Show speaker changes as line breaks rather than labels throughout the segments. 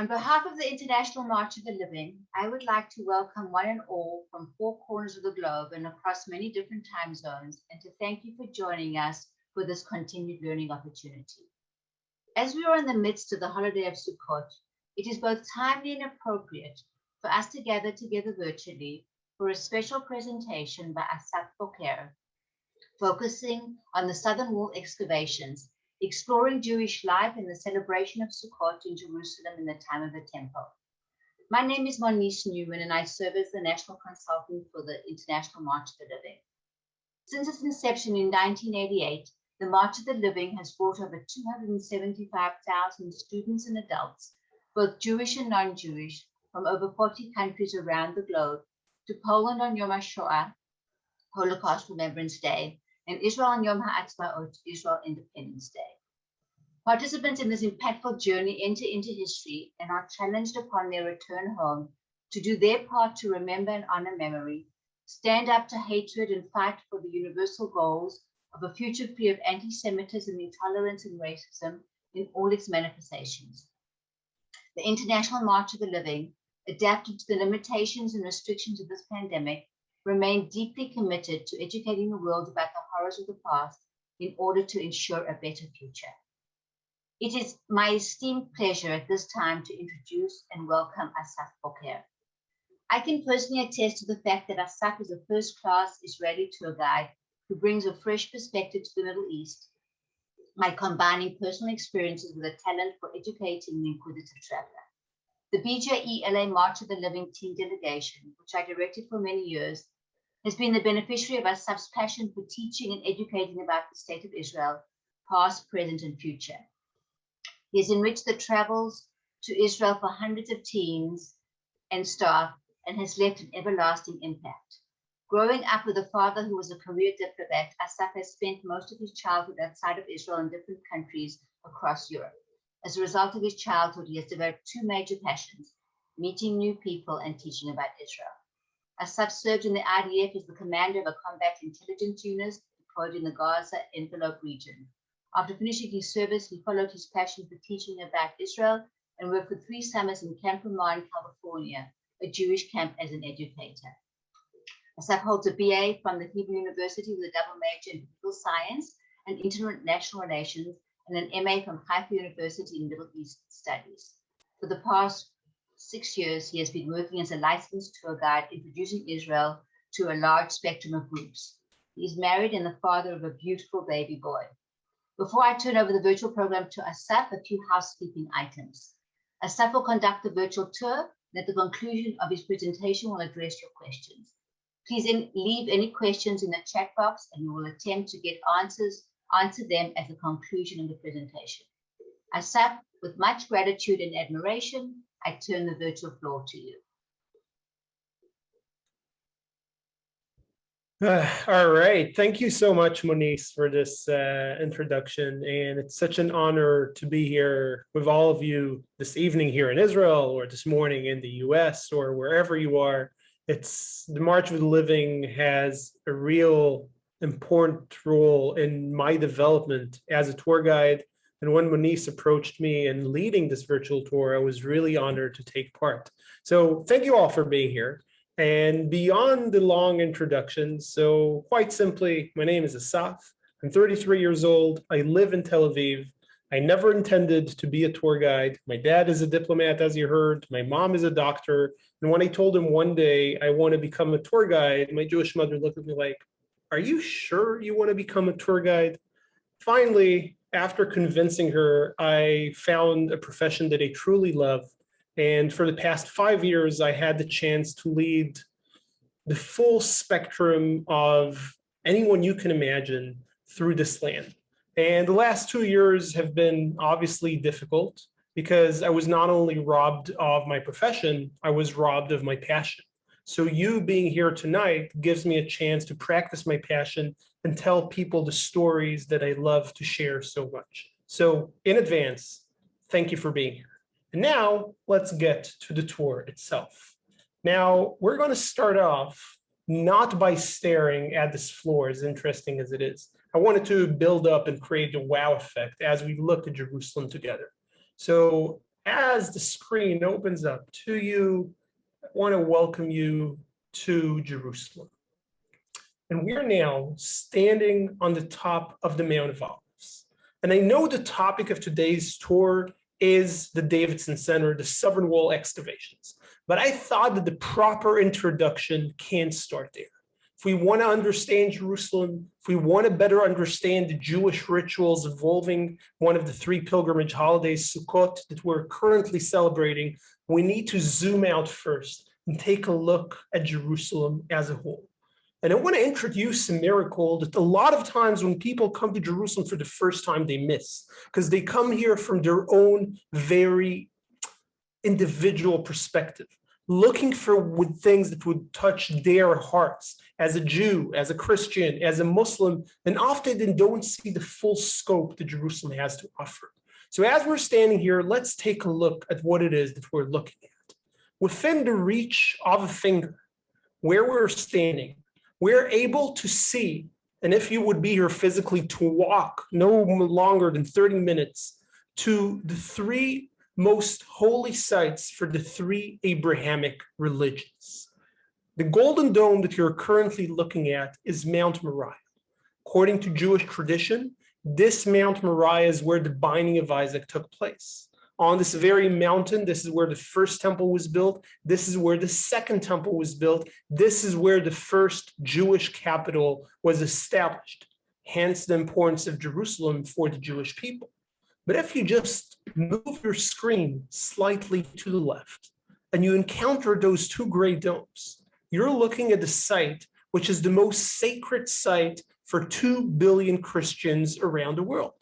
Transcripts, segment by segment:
On behalf of the International March of the Living, I would like to welcome one and all from four corners of the globe and across many different time zones, and to thank you for joining us for this continued learning opportunity. As we are in the midst of the holiday of Sukkot, it is both timely and appropriate for us to gather together virtually for a special presentation by Assaf Boker, focusing on the Southern Wall Excavations, exploring Jewish life in the celebration of Sukkot in Jerusalem in the time of the Temple. My name is Monique Newman, and I serve as the National Consultant for the International March of the Living. Since its inception in 1988, the March of the Living has brought over 275,000 students and adults, both Jewish and non-Jewish, from over 40 countries around the globe, to Poland on Yom HaShoah, Holocaust Remembrance Day, and Israel on Yom HaAtzmaut, Israel Independence Day. Participants in this impactful journey enter into history and are challenged upon their return home to do their part to remember and honor memory, stand up to hatred, and fight for the universal goals of a future free of anti-Semitism, intolerance, and racism in all its manifestations. The International March of the Living, adapted to the limitations and restrictions of this pandemic, remain deeply committed to educating the world about the horrors of the past in order to ensure a better future. It is my esteemed pleasure at this time to introduce and welcome Assaf Boker. I can personally attest to the fact that Assaf is a first-class Israeli tour guide who brings a fresh perspective to the Middle East by combining personal experiences with a talent for educating the inquisitive traveler. The BJE LA March of the Living team delegation, which I directed for many years, has been the beneficiary of Assaf's passion for teaching and educating about the state of Israel, past, present, and future. He has enriched the travels to Israel for hundreds of teams and staff and has left an everlasting impact. Growing up with a father who was a career diplomat, Assaf has spent most of his childhood outside of Israel in different countries across Europe. As a result of his childhood, he has developed two major passions: meeting new people and teaching about Israel. Assaf served in the IDF as the commander of a combat intelligence unit deployed in the Gaza envelope region. After finishing his service, he followed his passion for teaching about Israel and worked for 3 summers in Camp Ramah, California, a Jewish camp, as an educator. Assaf holds a BA from the Hebrew University with a double major in political science and international relations, and an MA from Haifa University in Middle East Studies. For the past 6 years, he has been working as a licensed tour guide, introducing Israel to a large spectrum of groups. He is married and the father of a beautiful baby boy. Before I turn over the virtual program to Assaf, a few housekeeping items. Assaf will conduct the virtual tour, and at the conclusion of his presentation, will address your questions. Please leave any questions in the chat box, and we will attempt to get answer them at the conclusion of the presentation. Assaf, with much gratitude and admiration, I turn the virtual floor to you.
All right. Thank you so much, Monique, for this introduction. And it's such an honor to be here with all of you this evening here in Israel, or this morning in the US, or wherever you are. It's the March of the Living has a real important role in my development as a tour guide. And when Monique approached me in leading this virtual tour, I was really honored to take part. So thank you all for being here. And beyond the long introduction, so quite simply, my name is Assaf. I'm 33 years old. I live in Tel Aviv. I never intended to be a tour guide. My dad is a diplomat, as you heard. My mom is a doctor. And when I told him one day I want to become a tour guide, my Jewish mother looked at me like, "Are you sure you want to become a tour guide?" Finally, after convincing her, I found a profession that I truly love. And for the past 5 years, I had the chance to lead the full spectrum of anyone you can imagine through this land. And the last 2 years have been obviously difficult because I was not only robbed of my profession, I was robbed of my passion. So you being here tonight gives me a chance to practice my passion and tell people the stories that I love to share so much. So in advance, thank you for being here. And now let's get to the tour itself. Now we're going to start off not by staring at this floor, as interesting as it is. I wanted to build up and create a wow effect as we look at Jerusalem together. So as the screen opens up to you, I want to welcome you to Jerusalem. And we're now standing on the top of the Mount of Olives. And I know the topic of today's tour is the Davidson Center, the Southern Wall Excavations. But I thought that the proper introduction can't start there. If we want to understand Jerusalem, if we want to better understand the Jewish rituals involving one of the three pilgrimage holidays, Sukkot, that we're currently celebrating, we need to zoom out first and take a look at Jerusalem as a whole. And I want to introduce a miracle that a lot of times when people come to Jerusalem for the first time, they miss, because they come here from their own very individual perspective, looking for things that would touch their hearts as a Jew, as a Christian, as a Muslim, and often they don't see the full scope that Jerusalem has to offer. So as we're standing here, let's take a look at what it is that we're looking at. Within the reach of a finger, where we're standing, we're able to see, and if you would be here physically, to walk no longer than 30 minutes to the three most holy sites for the three Abrahamic religions. The Golden Dome that you're currently looking at is Mount Moriah. According to Jewish tradition, this Mount Moriah is where the binding of Isaac took place. On this very mountain, this is where the first temple was built. This is where the second temple was built. This is where the first Jewish capital was established. Hence the importance of Jerusalem for the Jewish people. But if you just move your screen slightly to the left and you encounter those two great domes, you're looking at the site which is the most sacred site for 2 billion Christians around the world.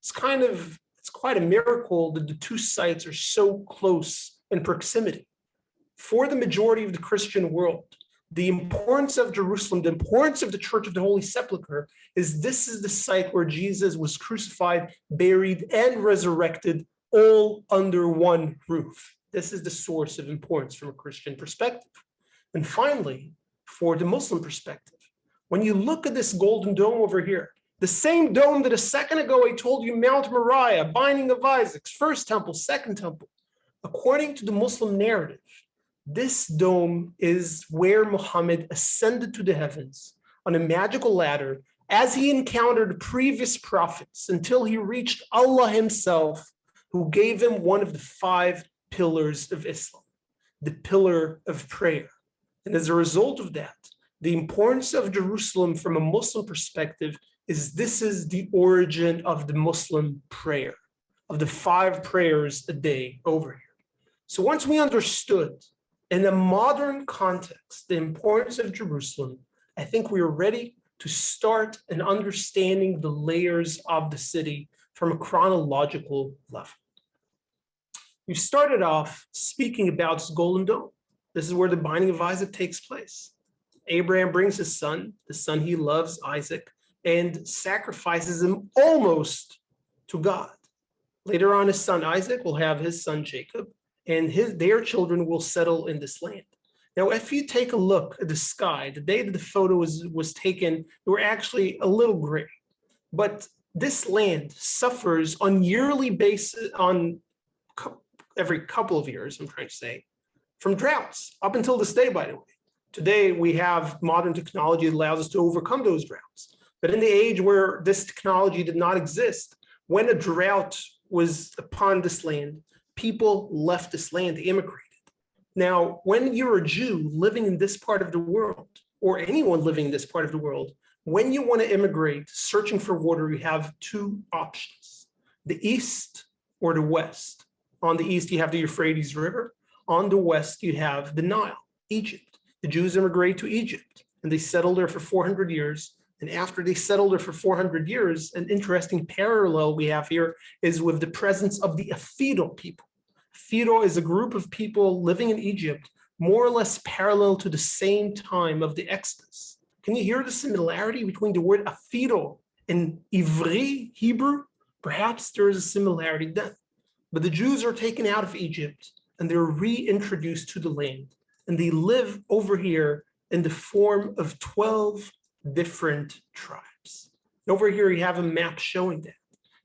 It's quite a miracle that the two sites are so close in proximity. For the majority of the Christian world, the importance of Jerusalem, the importance of the Church of the Holy Sepulchre is this is the site where Jesus was crucified, buried, and resurrected all under one roof. This is the source of importance from a Christian perspective. And finally, for the Muslim perspective, when you look at this golden dome over here, the same dome that a second ago I told you, Mount Moriah, binding of Isaac, first temple, second temple, according to the Muslim narrative, this dome is where Muhammad ascended to the heavens on a magical ladder as he encountered previous prophets until he reached Allah himself, who gave him one of the 5 pillars of Islam, the pillar of prayer. And as a result of that, the importance of Jerusalem from a Muslim perspective is this is the origin of the Muslim prayer, of the 5 prayers a day over here. So once we understood in a modern context the importance of Jerusalem, I think we are ready to start in understanding the layers of the city from a chronological level. We started off speaking about this golden dome. This is where the binding of Isaac takes place. Abraham brings his son, the son he loves, Isaac, and sacrifices him almost to God. Later on, his son Isaac will have his son Jacob, and their children will settle in this land. Now, if you take a look at the sky, the day that the photo was taken, they were actually a little gray. But this land suffers on yearly basis, on every couple of years, I'm trying to say, from droughts, up until this day, by the way. Today, we have modern technology that allows us to overcome those droughts. But in the age where this technology did not exist, when a drought was upon this land, people left this land, they immigrated. Now, when you're a Jew living in this part of the world, or anyone living in this part of the world, when you want to immigrate, searching for water, you have 2 options, the east or the west. On the east, you have the Euphrates River. On the west, you have the Nile, Egypt. The Jews immigrate to Egypt, and they settle there for 400 years. And after they settled there for 400 years, an interesting parallel we have here is with the presence of the Aphido people. Aphido is a group of people living in Egypt, more or less parallel to the same time of the Exodus. Can you hear the similarity between the word Aphido and Ivri, Hebrew? Perhaps there is a similarity then. But the Jews are taken out of Egypt and they're reintroduced to the land. And they live over here in the form of 12 different tribes. Over here, you have a map showing that.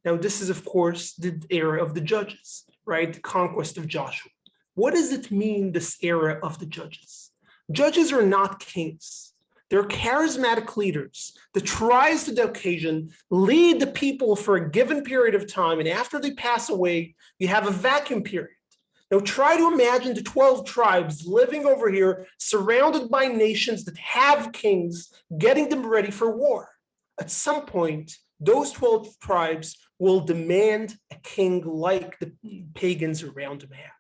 Now, this is, of course, the era of the judges, right? The conquest of Joshua. What does it mean, this era of the judges? Judges are not kings. They're charismatic leaders that rise to the occasion, lead the people for a given period of time, and after they pass away, you have a vacuum period. Now try to imagine the 12 tribes living over here, surrounded by nations that have kings, getting them ready for war. At some point, those 12 tribes will demand a king like the pagans around them have.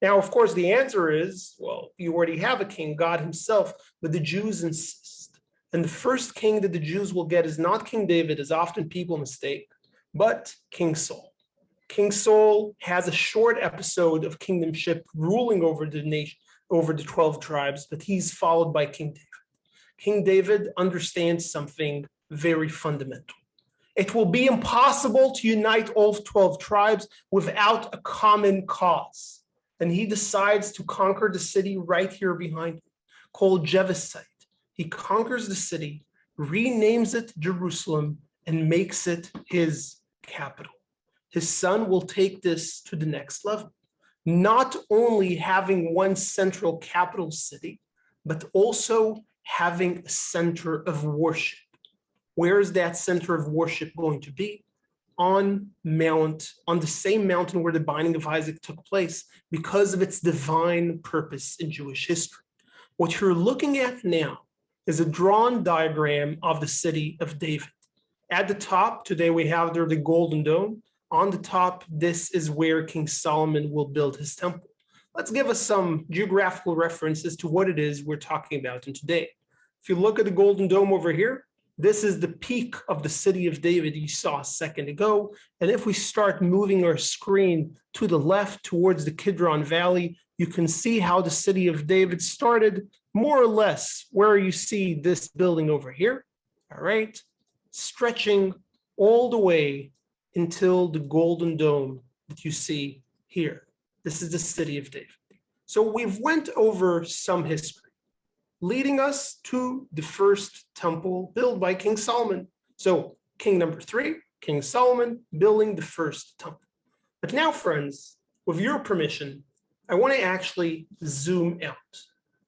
Now, of course, the answer is, well, you already have a king, God himself, but the Jews insist. And the first king that the Jews will get is not King David, as often people mistake, but King Saul. King Saul has a short episode of kingdomship ruling over the nation, over the 12 tribes, but he's followed by King David. King David understands something very fundamental. It will be impossible to unite all 12 tribes without a common cause. And he decides to conquer the city right here behind him, called Jebusite. He conquers the city, renames it Jerusalem, and makes it his capital. His son will take this to the next level, not only having one central capital city, but also having a center of worship. Where is that center of worship going to be? On the same mountain where the binding of Isaac took place, because of its divine purpose in Jewish history. What you're looking at now is a drawn diagram of the city of David. At the top, today we have there the Golden Dome. On the top, this is where King Solomon will build his temple. Let's give us some geographical references to what it is we're talking about in today. If you look at the Golden Dome over here, this is the peak of the city of David you saw a second ago. And if we start moving our screen to the left towards the Kidron Valley, you can see how the city of David started more or less where you see this building over here, all right, stretching all the way until the Golden Dome that you see here. This is the city of David. So we've went over some history, leading us to the first temple built by King Solomon. So king number 3, King Solomon, building the first temple. But now, friends, with your permission, I want to actually zoom out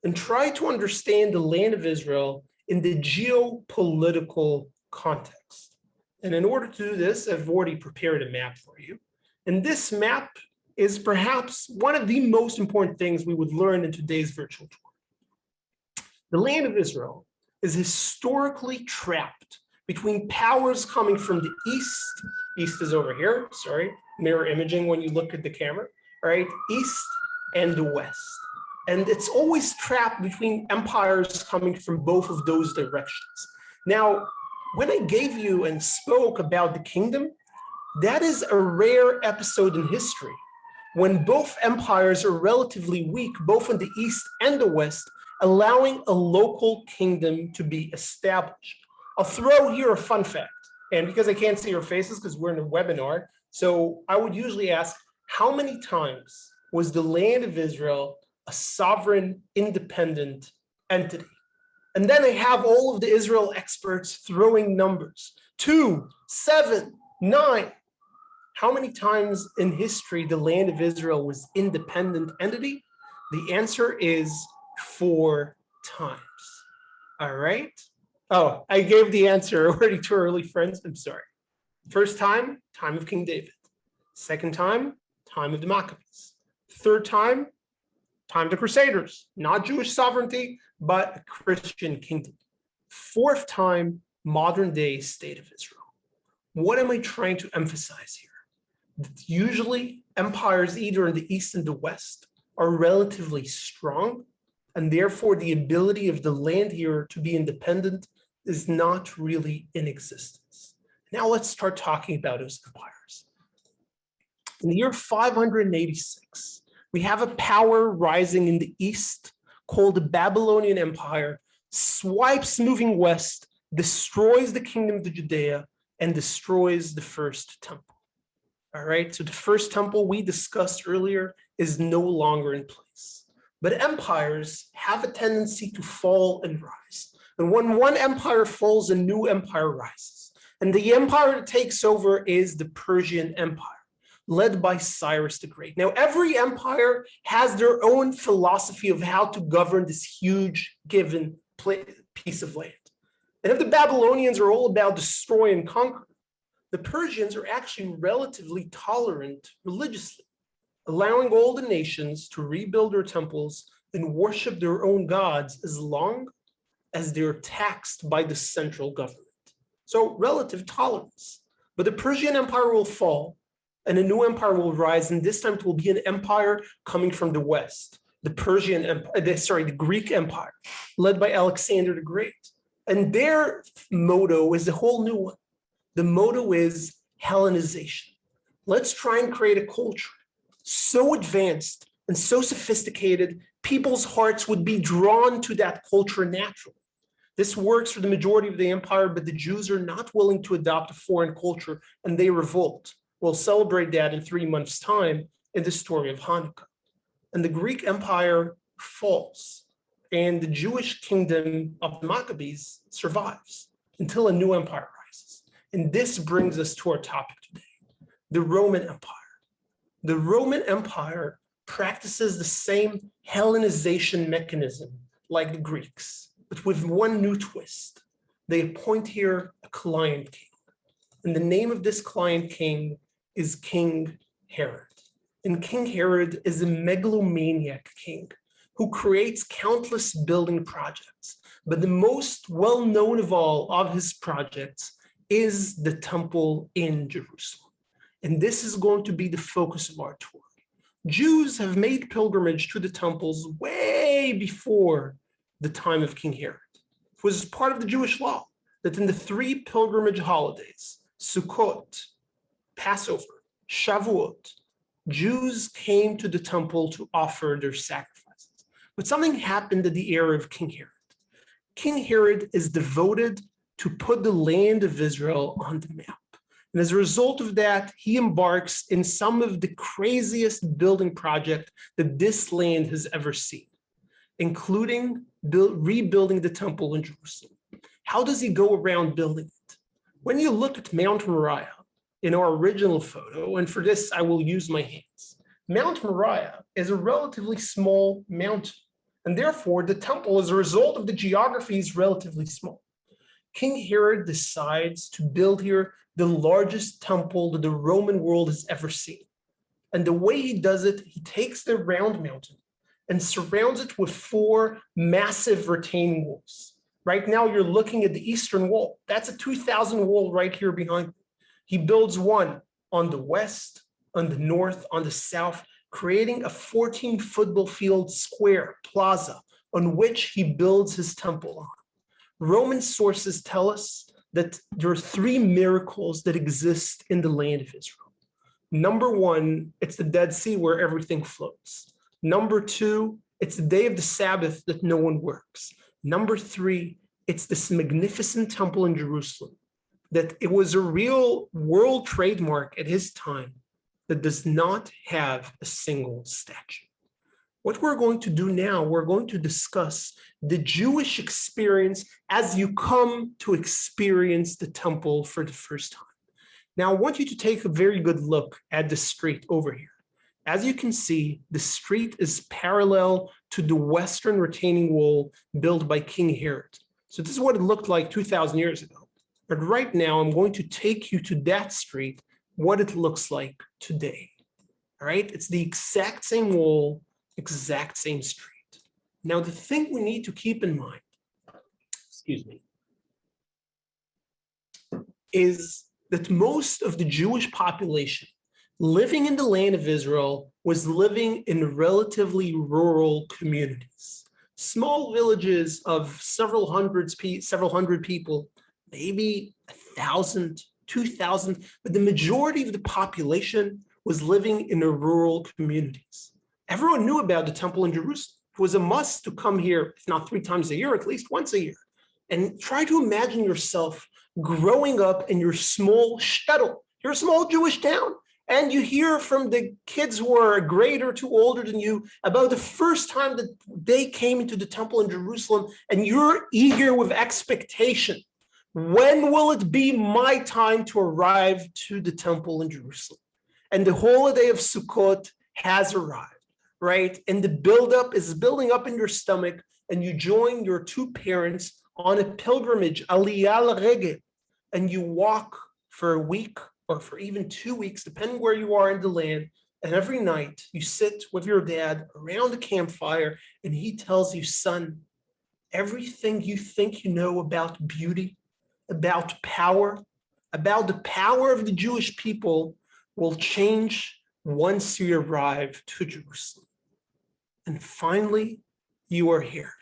and try to understand the land of Israel in the geopolitical context. And in order to do this, I've already prepared a map for you. And this map is perhaps one of the most important things we would learn in today's virtual tour. The land of Israel is historically trapped between powers coming from the east is over here, sorry, mirror imaging when you look at the camera, right? East and the west. And it's always trapped between empires coming from both of those directions. Now, when I gave you and spoke about the kingdom, that is a rare episode in history when both empires are relatively weak, both in the east and the west, allowing a local kingdom to be established. I'll throw here a fun fact, and because I can't see your faces because we're in a webinar, so I would usually ask, how many times was the land of Israel a sovereign, independent entity? And then I have all of the Israel experts throwing numbers, 2, 7, 9. How many times in history the land of Israel was independent entity? The answer is 4 times. All right. Oh, I gave the answer already too early, friends. I'm sorry. First time, time of King David. Second time, time of the Maccabees. Third time, time of the Crusaders. Not Jewish sovereignty, but a Christian kingdom. Fourth time, modern day state of Israel. What am I trying to emphasize here? That usually empires either in the east and the west are relatively strong, and therefore the ability of the land here to be independent is not really in existence. Now let's start talking about those empires. In the year 586, we have a power rising in the east called the Babylonian Empire, swipes moving west, destroys the kingdom of Judea, and destroys the first temple. All right, so the first temple we discussed earlier is no longer in place. But empires have a tendency to fall and rise. And when one empire falls, a new empire rises. And the empire that takes over is the Persian Empire. led by Cyrus the Great. Now, every empire has their own philosophy of how to govern this huge given piece of land. And if the Babylonians are all about destroy and conquer, the Persians are actually relatively tolerant religiously, allowing all the nations to rebuild their temples and worship their own gods as long as they're taxed by the central government. So relative tolerance. But the Persian Empire will fall and a new empire will rise, and this time it will be an empire coming from the West, the the Greek Empire, led by Alexander the Great. And their motto is a whole new one. The motto is Hellenization. Let's try and create a culture so advanced and so sophisticated, people's hearts would be drawn to that culture naturally. This works for the majority of the empire, but the Jews are not willing to adopt a foreign culture and they revolt. We'll celebrate that in 3 months' time in the story of Hanukkah. And the Greek Empire falls, and the Jewish kingdom of the Maccabees survives until a new empire rises. And this brings us to our topic today, the Roman Empire. The Roman Empire practices the same Hellenization mechanism like the Greeks, but with one new twist. They appoint here a client king. And the name of this client king is King Herod. And King Herod is a megalomaniac king who creates countless building projects. But the most well-known of all of his projects is the temple in Jerusalem. And this is going to be the focus of our tour. Jews have made pilgrimage to the temples way before the time of King Herod. It was part of the Jewish law that in the 3 pilgrimage holidays, Sukkot, Passover, Shavuot, Jews came to the temple to offer their sacrifices. But something happened at the era of King Herod. King Herod is devoted to put the land of Israel on the map. And as a result of that, he embarks in some of the craziest building project that this land has ever seen, including rebuilding the temple in Jerusalem. How does he go around building it? When you look at Mount Moriah in our original photo, and for this I will use my hands, Mount Moriah is a relatively small mountain, and therefore the temple, as a result of the geography, is relatively small. King Herod decides to build here the largest temple that the Roman world has ever seen. And the way he does it, he takes the round mountain and surrounds it with 4 massive retaining walls. Right now, you're looking at the eastern wall. That's a 2,000 wall right here behind me. He builds one on the west, on the north, on the south, creating a 14 football field square plaza on which he builds his temple on. Roman sources tell us that there are 3 miracles that exist in the land of Israel. Number 1, it's the Dead Sea where everything floats. Number 2, it's the day of the Sabbath that no one works. Number 3, it's this magnificent temple in Jerusalem that it was a real world trademark at his time that does not have a single statue. What we're going to do now, we're going to discuss the Jewish experience as you come to experience the temple for the first time. Now, I want you to take a very good look at the street over here. As you can see, the street is parallel to the western retaining wall built by King Herod. So this is what it looked like 2,000 years ago. But right now, I'm going to take you to that street, what it looks like today. All right, it's the exact same wall, exact same street. Now, the thing we need to keep in mind, is that most of the Jewish population living in the land of Israel was living in relatively rural communities, small villages of several hundred people, maybe 1,000, 2,000, but the majority of the population was living in the rural communities. Everyone knew about the temple in Jerusalem. It was a must to come here, if not 3 times a year, at least once a year. And try to imagine yourself growing up in your small shtetl, your small Jewish town, and you hear from the kids who are a grade or 2 older than you about the first time that they came into the temple in Jerusalem, and you're eager with expectation. When will it be my time to arrive to the temple in Jerusalem? and the holiday of Sukkot has arrived, right? And the buildup is building up in your stomach, and you join your two parents on a pilgrimage, Aliyah Regel, and you walk for a week or for even 2 weeks, depending where you are in the land. And every night you sit with your dad around the campfire, and he tells you, son, everything you think you know about beauty, about power, about the power of the Jewish people will change once you arrive to Jerusalem. And finally, you are here.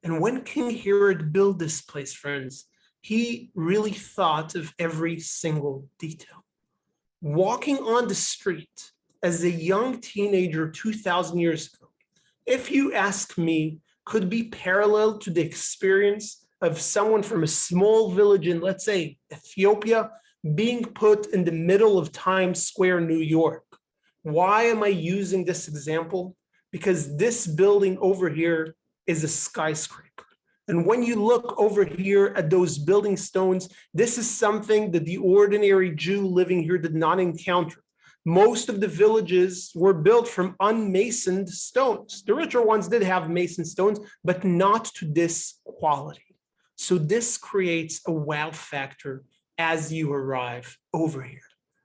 And when King Herod built this place, friends, he really thought of every single detail. Walking on the street as a young teenager 2,000 years ago, if you ask me, could be parallel to the experience of someone from a small village in, let's say, Ethiopia, being put in the middle of Times Square, New York. Why am I using this example? Because this building over here is a skyscraper. And when you look over here at those building stones, this is something that the ordinary Jew living here did not encounter. Most of the villages were built from unmasoned stones. The richer ones did have mason stones, but not to this quality. So this creates a wow factor as you arrive over here,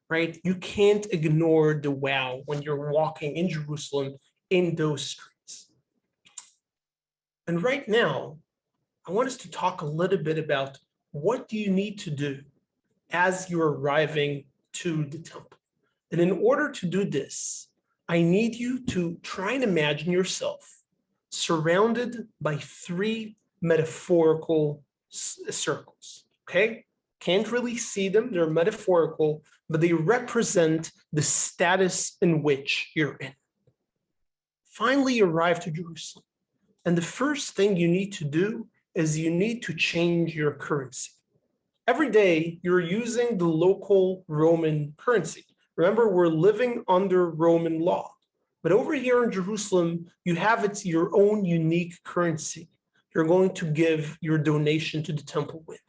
right? You can't ignore the wow when you're walking in Jerusalem in those streets. And right now, I want us to talk a little bit about what do you need to do as you're arriving to the temple. And in order to do this, I need you to try and imagine yourself surrounded by 3 metaphorical circles, okay? Can't really see them, they're metaphorical, but they represent the status in which you're in. Finally, you arrive to Jerusalem. And the first thing you need to do is you need to change your currency. Every day, you're using the local Roman currency. Remember, we're living under Roman law. But over here in Jerusalem, you have your own unique currency. You're going to give your donation to the temple with,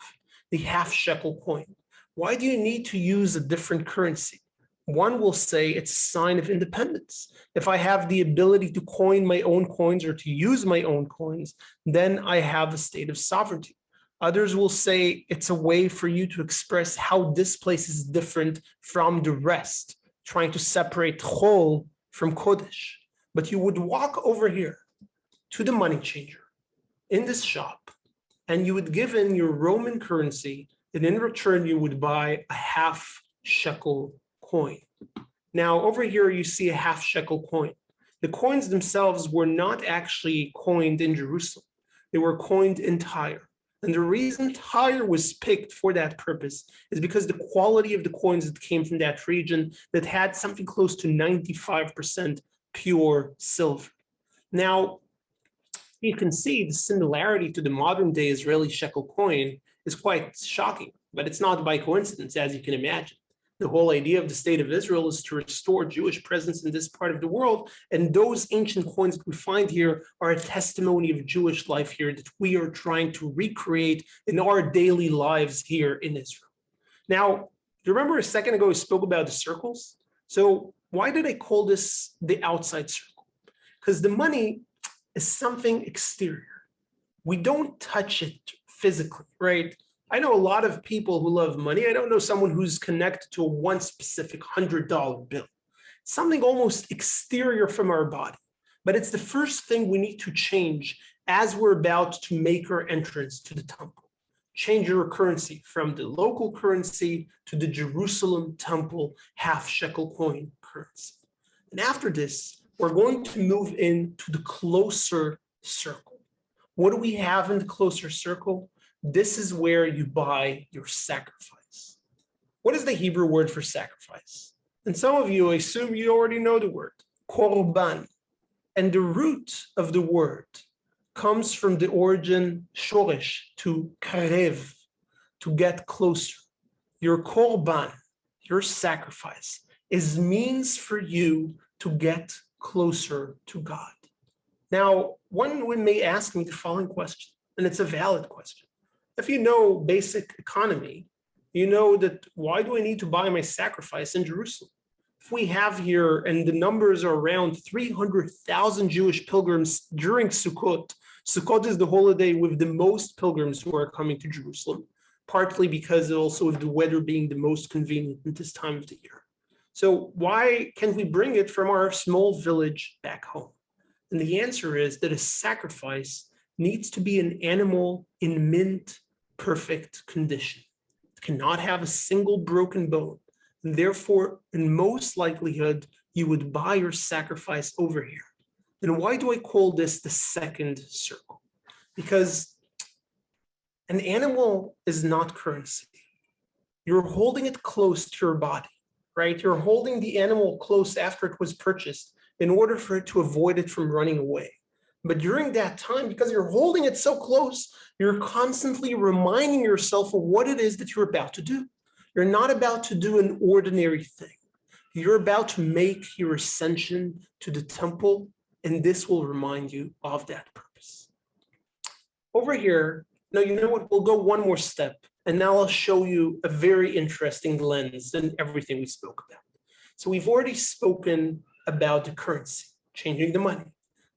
the half shekel coin. Why do you need to use a different currency? One will say it's a sign of independence. If I have the ability to coin my own coins or to use my own coins, then I have a state of sovereignty. Others will say it's a way for you to express how this place is different from the rest, trying to separate Chol from Kodesh. But you would walk over here to the money changer in this shop, and you would give in your Roman currency, and in return, you would buy a half shekel coin. Now, over here, you see a half shekel coin. The coins themselves were not actually coined in Jerusalem. They were coined in Tyre. And the reason Tyre was picked for that purpose is because the quality of the coins that came from that region that had something close to 95% pure silver. Now, you can see the similarity to the modern day Israeli shekel coin is quite shocking, but it's not by coincidence, as you can imagine. The whole idea of the state of Israel is to restore Jewish presence in this part of the world. And those ancient coins that we find here are a testimony of Jewish life here that we are trying to recreate in our daily lives here in Israel. Now, do you remember a second ago we spoke about the circles? So why did I call this the outside circle? Because the money is something exterior. We don't touch it physically, right? I know a lot of people who love money. I don't know someone who's connected to one specific $100 bill. Something almost exterior from our body. But it's the first thing we need to change as we're about to make our entrance to the temple. Change your currency from the local currency to the Jerusalem temple half shekel coin currency. And after this, we're going to move into the closer circle. What do we have in the closer circle? This is where you buy your sacrifice. What is the Hebrew word for sacrifice? And some of you, I assume you already know the word, korban. And the root of the word comes from the origin shoresh, to karev, to get closer. Your korban, your sacrifice, is means for you to get closer to God. Now, one may ask me the following question, and it's a valid question. If you know basic economy, you know that why do I need to buy my sacrifice in Jerusalem? we have here, and the numbers are around 300,000 Jewish pilgrims during Sukkot. Sukkot is the holiday with the most pilgrims who are coming to Jerusalem, partly because also of the weather being the most convenient at this time of the year. So why can't we bring it from our small village back home? And the answer is that a sacrifice needs to be an animal in mint perfect condition. It cannot have a single broken bone. And therefore, in most likelihood, you would buy your sacrifice over here. And why do I call this the second circle? Because an animal is not currency. You're holding it close to your body, right? You're holding the animal close after it was purchased in order for it to avoid it from running away. But during that time, because you're holding it so close, you're constantly reminding yourself of what it is that you're about to do. You're not about to do an ordinary thing. You're about to make your ascension to the temple, and this will remind you of that purpose. Over here, now you know what, we'll go one more step, and now I'll show you a very interesting lens in everything we spoke about. So we've already spoken about the currency, changing the money.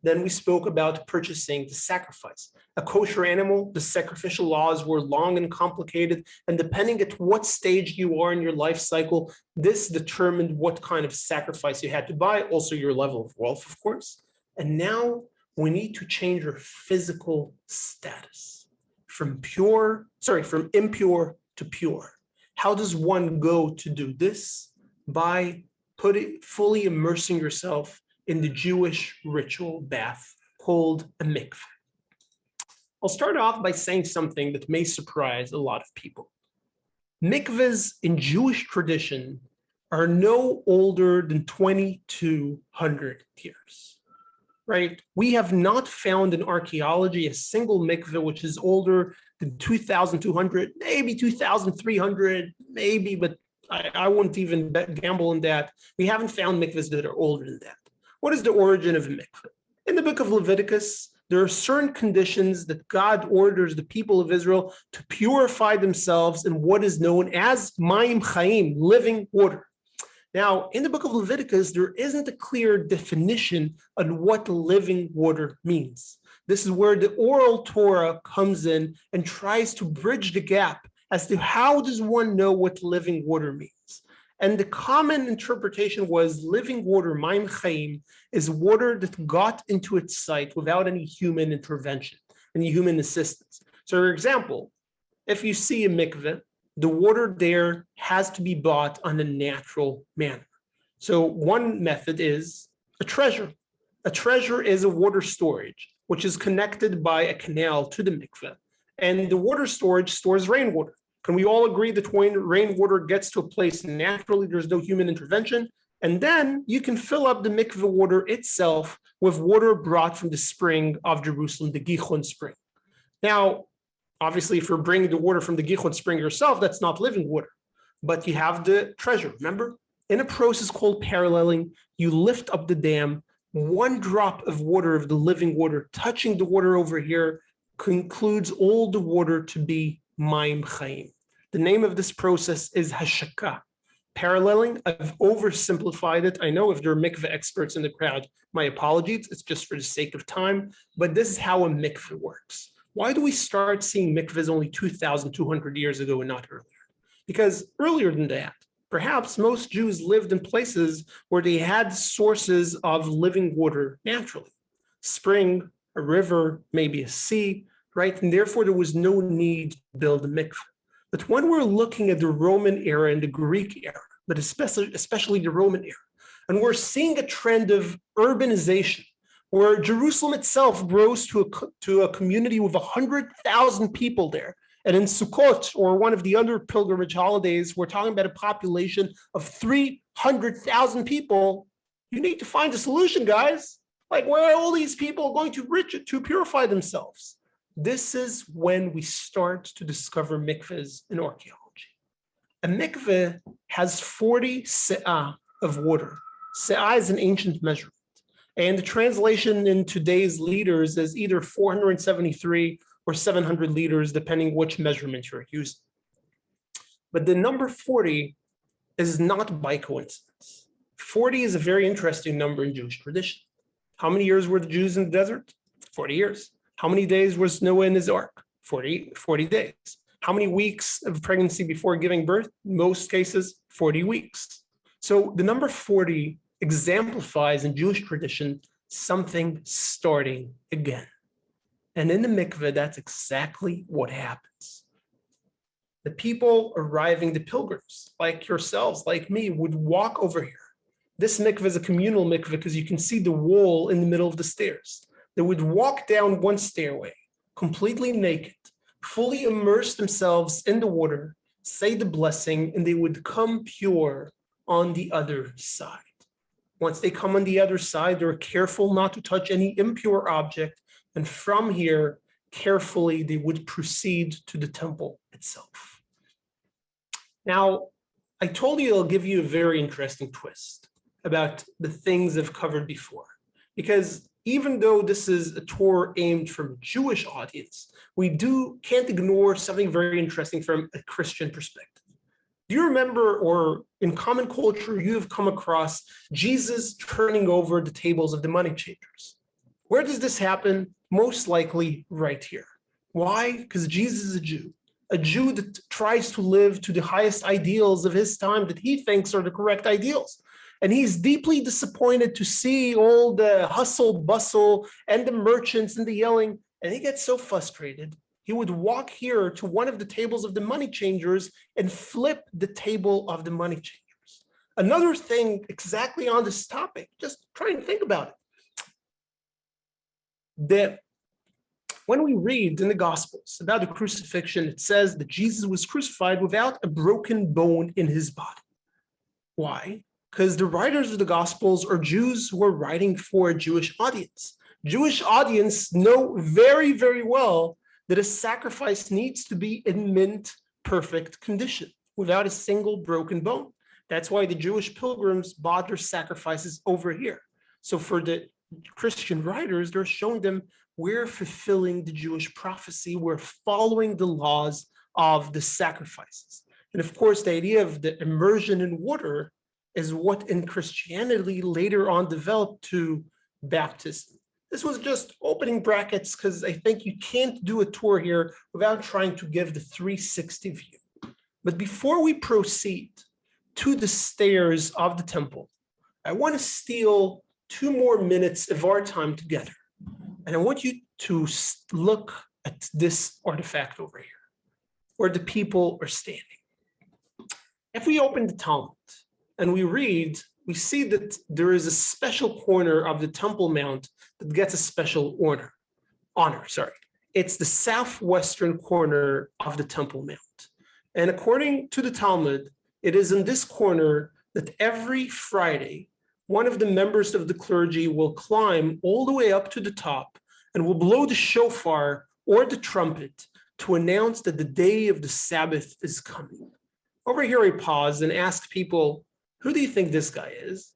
Then we spoke about purchasing the sacrifice. A kosher animal, the sacrificial laws were long and complicated, and depending at what stage you are in your life cycle, this determined what kind of sacrifice you had to buy, also your level of wealth, of course. And now we need to change your physical status from impure to pure. How does one go to do this? By fully immersing yourself in the Jewish ritual bath called a mikveh. I'll start off by saying something that may surprise a lot of people. Mikvehs in Jewish tradition are no older than 2,200 years, right? We have not found in archaeology a single mikveh which is older than 2,200, maybe 2,300, maybe, but I wouldn't even gamble on that. We haven't found mikvehs that are older than that. What is the origin of a mikveh? In the book of Leviticus, there are certain conditions that God orders the people of Israel to purify themselves in what is known as Mayim Chaim, living water. Now, in the book of Leviticus, there isn't a clear definition on what living water means. This is where the oral Torah comes in and tries to bridge the gap as to how does one know what living water means. And the common interpretation was living water, Mayim Chaim, is water that got into its site without any human intervention, any human assistance. So for example, if you see a mikveh, the water there has to be bought on a natural manner. So one method is a treasure. A treasure is a water storage, which is connected by a canal to the mikveh. And the water storage stores rainwater. Can we all agree that when rainwater gets to a place naturally, there's no human intervention? And then you can fill up the mikveh water itself with water brought from the spring of Jerusalem, the Gichon spring. Now, obviously, if you're bringing the water from the Gichon spring yourself, that's not living water. But you have the treasure, remember? In a process called paralleling, you lift up the dam, one drop of water of the living water touching the water over here concludes all the water to be Mayim Chaim. The name of this process is hashakah. Paralleling, I've oversimplified it. I know if there are mikveh experts in the crowd, my apologies. It's just for the sake of time. But this is how a mikveh works. Why do we start seeing mikvehs only 2,200 years ago and not earlier? Because earlier than that, perhaps most Jews lived in places where they had sources of living water naturally. Spring, a river, maybe a sea, right? And therefore, there was no need to build a mikveh. But when we're looking at the Roman era and the Greek era, but especially the Roman era, and we're seeing a trend of urbanization, where Jerusalem itself grows to a community with 100,000 people there. And in Sukkot, or one of the other pilgrimage holidays, we're talking about a population of 300,000 people. You need to find a solution, guys. Like, where are all these people going to purify themselves? This is when we start to discover mikvehs in archaeology. A mikveh has 40 se'ah of water. Se'ah is an ancient measurement. And the translation in today's liters is either 473 or 700 liters, depending which measurement you're using. But the number 40 is not by coincidence. 40 is a very interesting number in Jewish tradition. How many years were the Jews in the desert? 40 years. How many days was Noah in his ark? 40 days. How many weeks of pregnancy before giving birth? Most cases, 40 weeks. So the number 40 exemplifies in Jewish tradition something starting again. And in the mikveh, that's exactly what happens. The people arriving, the pilgrims, like yourselves, like me, would walk over here. This mikveh is a communal mikveh because you can see the wall in the middle of the stairs. They would walk down one stairway, completely naked, fully immerse themselves in the water, say the blessing, and they would come pure on the other side. Once they come on the other side, they're careful not to touch any impure object. And from here, carefully, they would proceed to the temple itself. Now, I told you I'll give you a very interesting twist about the things I've covered before, because even though this is a tour aimed from a Jewish audience, we can't ignore something very interesting from a Christian perspective. Do you remember, or in common culture, you have come across Jesus turning over the tables of the money changers? Where does this happen? Most likely right here. Why? Because Jesus is a Jew that tries to live to the highest ideals of his time that he thinks are the correct ideals. And he's deeply disappointed to see all the hustle, bustle, and the merchants and the yelling. And he gets so frustrated, he would walk here to one of the tables of the money changers and flip the table of the money changers. Another thing exactly on this topic, just try and think about it. That when we read in the Gospels about the crucifixion, it says that Jesus was crucified without a broken bone in his body. Why? Because the writers of the Gospels are Jews who are writing for a Jewish audience. Jewish audience know very, very well that a sacrifice needs to be in mint perfect condition without a single broken bone. That's why the Jewish pilgrims brought their sacrifices over here. So for the Christian writers, they're showing them we're fulfilling the Jewish prophecy, we're following the laws of the sacrifices. And of course, the idea of the immersion in water is what in Christianity later on developed to baptism. This was just opening brackets because I think you can't do a tour here without trying to give the 360 view. But before we proceed to the stairs of the temple, I want to steal 2 more minutes of our time together. And I want you to look at this artifact over here, where the people are standing. If we open the Talmud and we read, we see that there is a special corner of the Temple Mount that gets a special honor. It's the southwestern corner of the Temple Mount. And according to the Talmud, it is in this corner that every Friday, one of the members of the clergy will climb all the way up to the top and will blow the shofar or the trumpet to announce that the day of the Sabbath is coming. Over here, I pause and ask people, who do you think this guy is?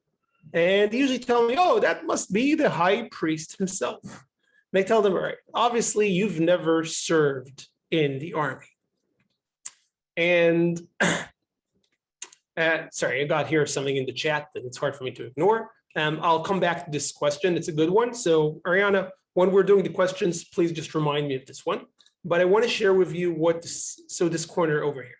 And they usually tell me, oh, that must be the high priest himself. And I tell them, all right, obviously you've never served in the army. And sorry, I got here something in the chat that it's hard for me to ignore. I'll come back to this question. It's a good one. So Ariana, when we're doing the questions, please just remind me of this one. But I want to share with you this corner over here.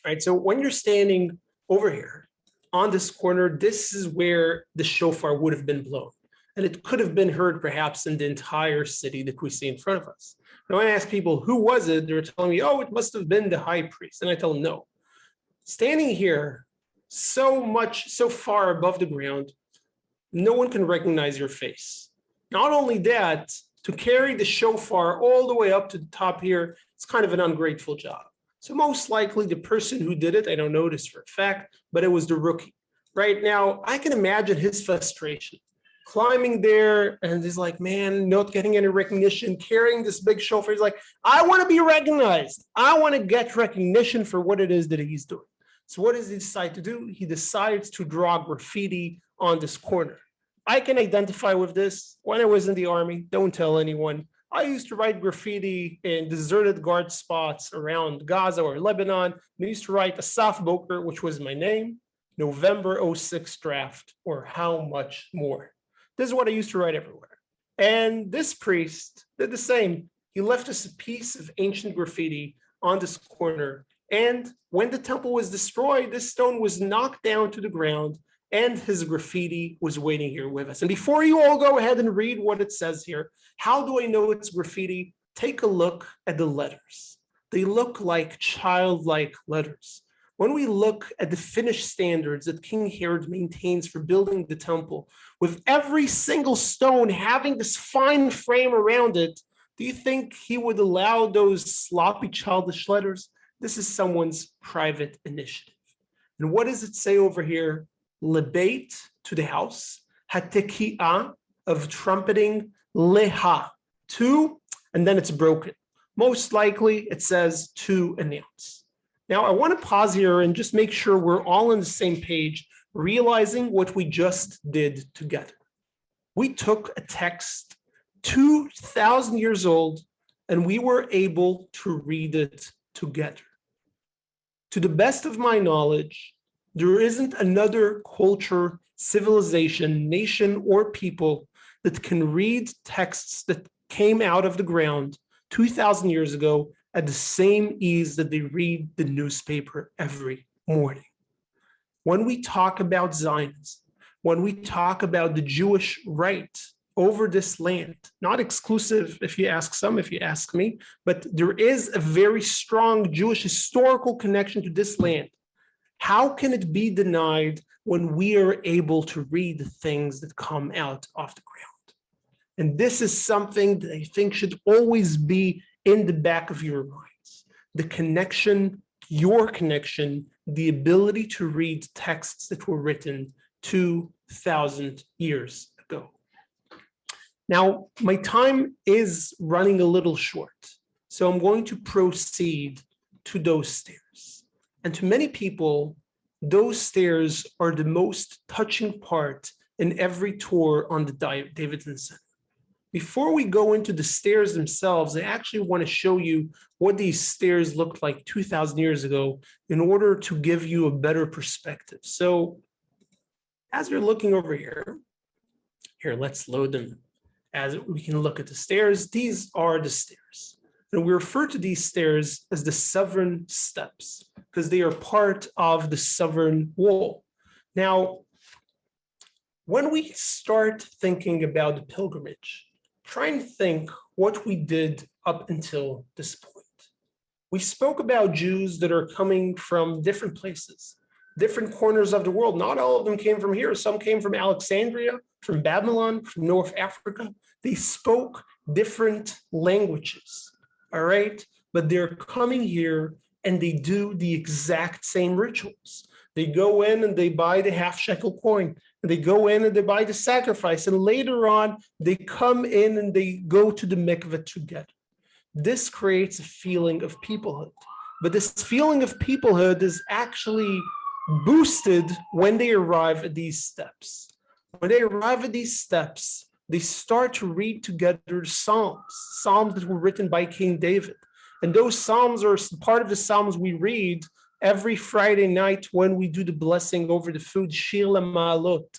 All right, so when you're standing over here on this corner, this is where the shofar would have been blown. And it could have been heard perhaps in the entire city that we see in front of us. And when I ask people, who was it? They're telling me, oh, it must have been the high priest. And I tell them, no. Standing here so far above the ground, no one can recognize your face. Not only that, to carry the shofar all the way up to the top here, it's kind of an ungrateful job. So most likely the person who did it, I don't know this for a fact, but it was the rookie. Right now, I can imagine his frustration. Climbing there, and he's like, man, not getting any recognition, carrying this big shofar. He's like, I want to be recognized. I want to get recognition for what it is that he's doing. So what does he decide to do? He decides to draw graffiti on this corner. I can identify with this. When I was in the army, don't tell anyone, I used to write graffiti in deserted guard spots around Gaza or Lebanon. I used to write Assaf Boker, which was my name. November '06 draft, or how much more. This is what I used to write everywhere. And this priest did the same. He left us a piece of ancient graffiti on this corner. And when the temple was destroyed, this stone was knocked down to the ground and his graffiti was waiting here with us. And before you all go ahead and read what it says here, how do I know it's graffiti? Take a look at the letters. They look like childlike letters. When we look at the finished standards that King Herod maintains for building the temple, with every single stone having this fine frame around it, do you think he would allow those sloppy, childish letters? This is someone's private initiative. And what does it say over here? Lebeit, to the house, hateki'ah, of trumpeting, leha, to, and then it's broken. Most likely it says to announce. Now I want to pause here and just make sure we're all on the same page, realizing what we just did together. We took a text 2,000 years old and we were able to read it together. To the best of my knowledge, there isn't another culture, civilization, nation, or people that can read texts that came out of the ground 2,000 years ago at the same ease that they read the newspaper every morning. When we talk about Zionism, when we talk about the Jewish right over this land, not exclusive if you ask some, if you ask me, but there is a very strong Jewish historical connection to this land. How can it be denied when we are able to read the things that come out of the ground? And this is something that I think should always be in the back of your minds. The connection, your connection, the ability to read texts that were written 2,000 years ago. Now, my time is running a little short, so I'm going to proceed to those stairs. And to many people, those stairs are the most touching part in every tour on the Davidson Center. Before we go into the stairs themselves, I actually want to show you what these stairs looked like 2,000 years ago in order to give you a better perspective. So as you're looking over here, let's load them as we can look at the stairs. These are the stairs. And we refer to these stairs as the Southern Steps because they are part of the Southern Wall. Now, when we start thinking about the pilgrimage, try and think what we did up until this point. We spoke about Jews that are coming from different places, different corners of the world. Not all of them came from here. Some came from Alexandria, from Babylon, from North Africa. They spoke different languages. All right, but they're coming here and they do the exact same rituals. They go in and they buy the half shekel coin, and they go in and they buy the sacrifice, and later on they come in and they go to the mikveh together. This creates a feeling of peoplehood, but this feeling of peoplehood is actually boosted when they arrive at these steps. When they arrive at these steps, they start to read together Psalms that were written by King David. And those Psalms are part of the Psalms we read every Friday night when we do the blessing over the food, Shir LaMa'alot.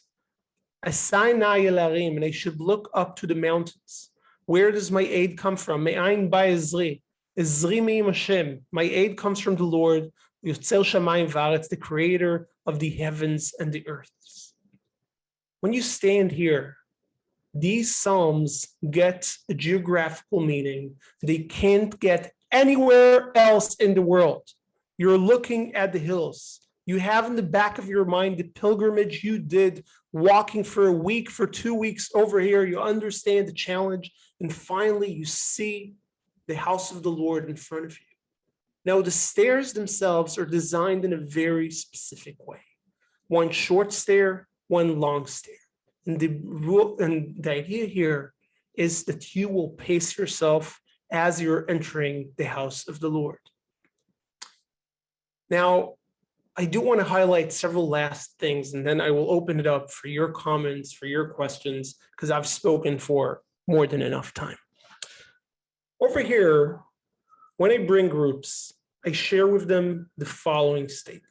Asai na yelarim, and I should look up to the mountains. Where does my aid come from? Me'ayin ba ezri. Ezri me'im Hashem. My aid comes from the Lord, Yotzer Shamayim v'aretz, the creator of the heavens and the earth. When you stand here, these Psalms get a geographical meaning they can't get anywhere else in the world. You're looking at the hills. You have in the back of your mind the pilgrimage you did, walking for a week, for 2 weeks over here. You understand the challenge, and finally you see the house of the Lord in front of you. Now, the stairs themselves are designed in a very specific way. One short stair, one long stair. And the idea here is that you will pace yourself as you're entering the house of the Lord. Now, I do want to highlight several last things, and then I will open it up for your comments, for your questions, because I've spoken for more than enough time. Over here, when I bring groups, I share with them the following statement.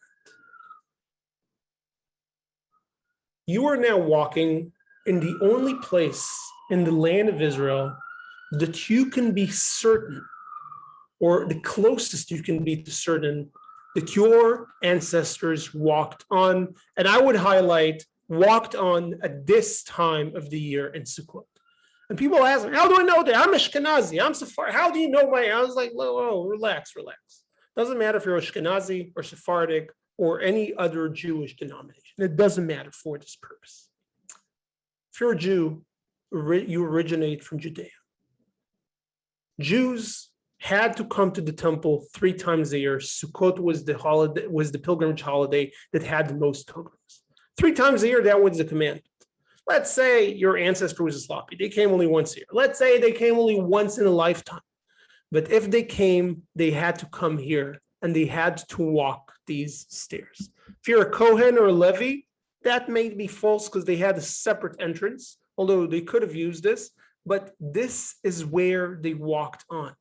You are now walking in the only place in the land of Israel that you can be certain, or the closest you can be to certain, that your ancestors walked on. And I would highlight walked on at this time of the year in Sukkot. And people ask me, how do I know that? I'm Ashkenazi, I'm Sephardic. How do you know I was like, whoa, relax. Doesn't matter if you're Ashkenazi or Sephardic or any other Jewish denomination. It doesn't matter for this purpose. If you're a Jew, you originate from Judea. Jews had to come to the temple 3 times a year. Sukkot was the pilgrimage holiday that had the most pilgrims. 3 times a year, that was the commandment. Let's say your ancestor was a sloppy. They came only once a year. Let's say they came only once in a lifetime. But if they came, they had to come here and they had to walk these stairs. If you're a Kohen or a Levi, that may be false because they had a separate entrance, although they could have used this, but this is where they walked on.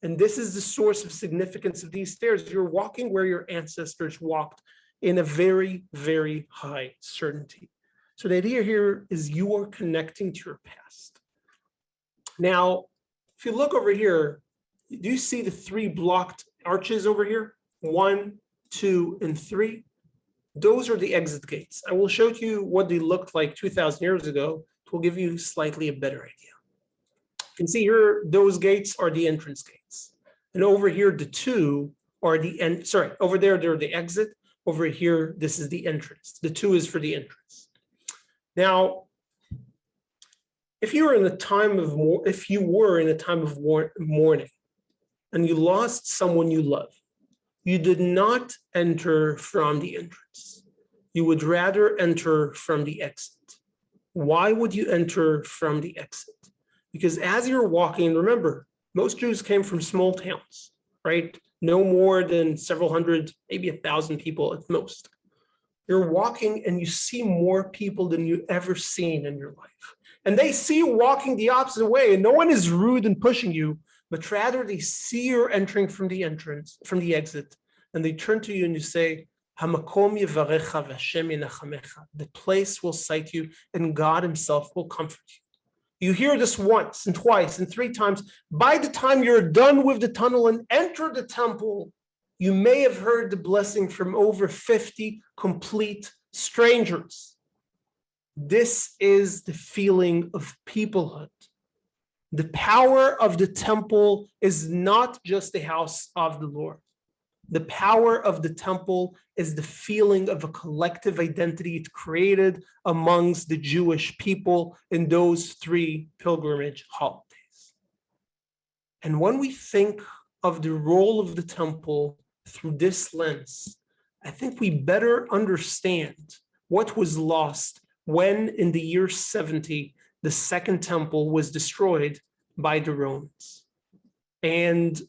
And this is the source of significance of these stairs. You're walking where your ancestors walked in a very, very high certainty. So the idea here is you are connecting to your past. Now, if you look over here, do you see the 3 blocked arches over here? 1, 2, and 3. Those are the exit gates. I will show you what they looked like 2,000 years ago. It will give you slightly a better idea. You can see here, those gates are the entrance gates. And over here, the 2 are the end. Sorry, over there, they're the exit. Over here, this is the entrance. The 2 is for the entrance. Now, if you were in a time of mourning and you lost someone you love, you did not enter from the entrance. You would rather enter from the exit. Why would you enter from the exit? Because as you're walking, remember, most Jews came from small towns, right? No more than several hundred, maybe 1,000 people at most. You're walking and you see more people than you've ever seen in your life. And they see you walking the opposite way, and no one is rude and pushing you, but rather they see you're entering from the entrance, from the exit, and they turn to you and you say, Hamakom yivarecha v'Hashem yenachamecha. The place will cite you, and God Himself will comfort you. You hear this once and twice and 3 times. By the time you're done with the tunnel and enter the temple, you may have heard the blessing from over 50 complete strangers. This is the feeling of peoplehood. The power of the temple is not just the house of the Lord. The power of the temple is the feeling of a collective identity it created amongst the Jewish people in those 3 pilgrimage holidays. And when we think of the role of the temple through this lens, I think we better understand what was lost when in the year 70, the Second Temple was destroyed by the Romans. And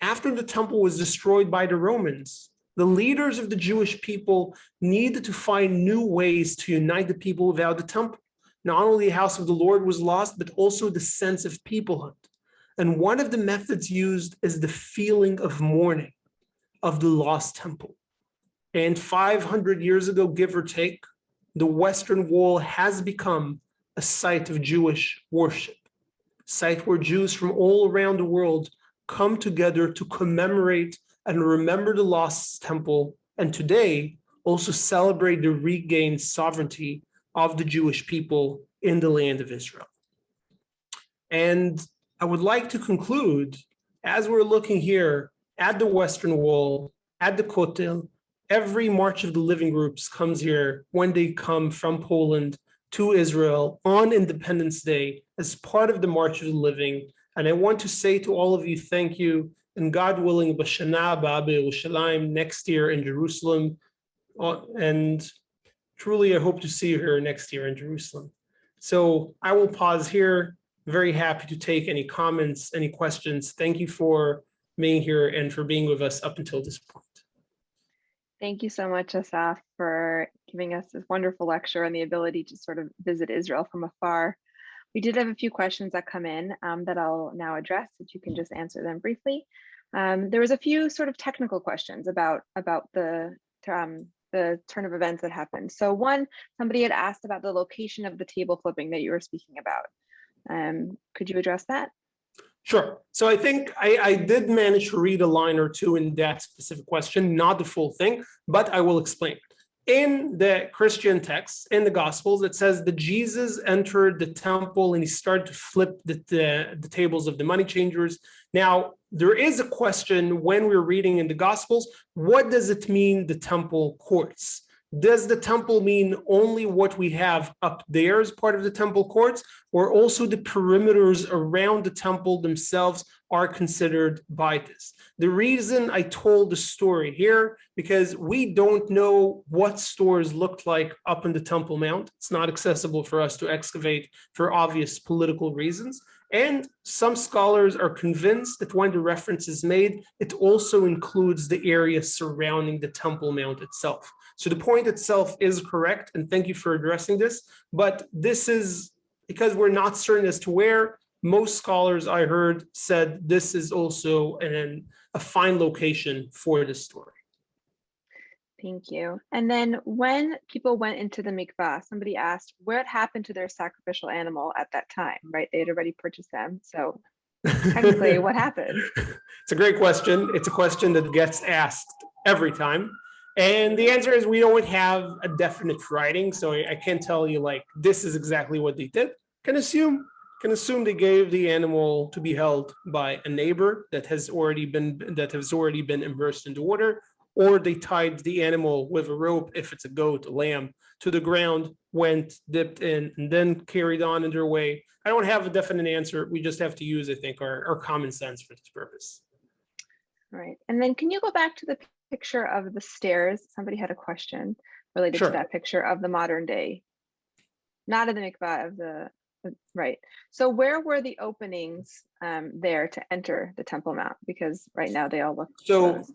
after the temple was destroyed by the Romans, the leaders of the Jewish people needed to find new ways to unite the people without the temple. Not only the house of the Lord was lost, but also the sense of peoplehood. And one of the methods used is the feeling of mourning of the lost temple. And 500 years ago, give or take, the Western Wall has become a site of Jewish worship, a site where Jews from all around the world come together to commemorate and remember the lost temple, and today also celebrate the regained sovereignty of the Jewish people in the land of Israel. And I would like to conclude, as we're looking here at the Western Wall, at the Kotel, every March of the Living groups comes here when they come from Poland to Israel on Independence Day as part of the March of the Living. And I want to say to all of you, thank you. And God willing, B'Shana Haba B'Yerushalayim, next year in Jerusalem. And truly, I hope to see you here next year in Jerusalem. So I will pause here. Very happy to take any comments, any questions. Thank you for being here and for being with us up until this point.
Thank you so much, Assaf, for giving us this wonderful lecture and the ability to sort of visit Israel from afar. We did have a few questions that come in that I'll now address, that you can just answer them briefly. There was a few sort of technical questions about the the turn of events that happened. So one, somebody had asked about the location of the table flipping that you were speaking about. Could you address that?
Sure. So I think I did manage to read a line or two in that specific question, not the full thing, but I will explain. In the Christian texts, in the Gospels, it says that Jesus entered the temple and he started to flip the tables of the money changers. Now, there is a question when we're reading in the Gospels, what does it mean, the temple courts? Does the temple mean only what we have up there as part of the temple courts, or also the perimeters around the temple themselves are considered by this? The reason I told the story here, because we don't know what stores looked like up in the Temple Mount. It's not accessible for us to excavate for obvious political reasons. And some scholars are convinced that when the reference is made, it also includes the area surrounding the Temple Mount itself. So the point itself is correct, and thank you for addressing this, but this is because we're not certain as to where. Most scholars I heard said this is also a fine location for this story.
Thank you. And then when people went into the mikvah, somebody asked what happened to their sacrificial animal at that time, right? They had already purchased them. So technically, what happened?
It's a great question. It's a question that gets asked every time. And the answer is we don't have a definite writing. So I can't tell you like, this is exactly what they did. Can assume they gave the animal to be held by a neighbor that has already been immersed in the water, or they tied the animal with a rope, if it's a goat, a lamb, to the ground, went, dipped in, and then carried on in their way. I don't have a definite answer. We just have to use, I think, our common sense for this purpose.
All right. And then can you go back to the picture of the stairs? Somebody had a question related
Sure.
to that picture of the modern day, not of the mikvah, of the, right. So where were the openings there to enter the Temple Mount? Because right now they all look closed.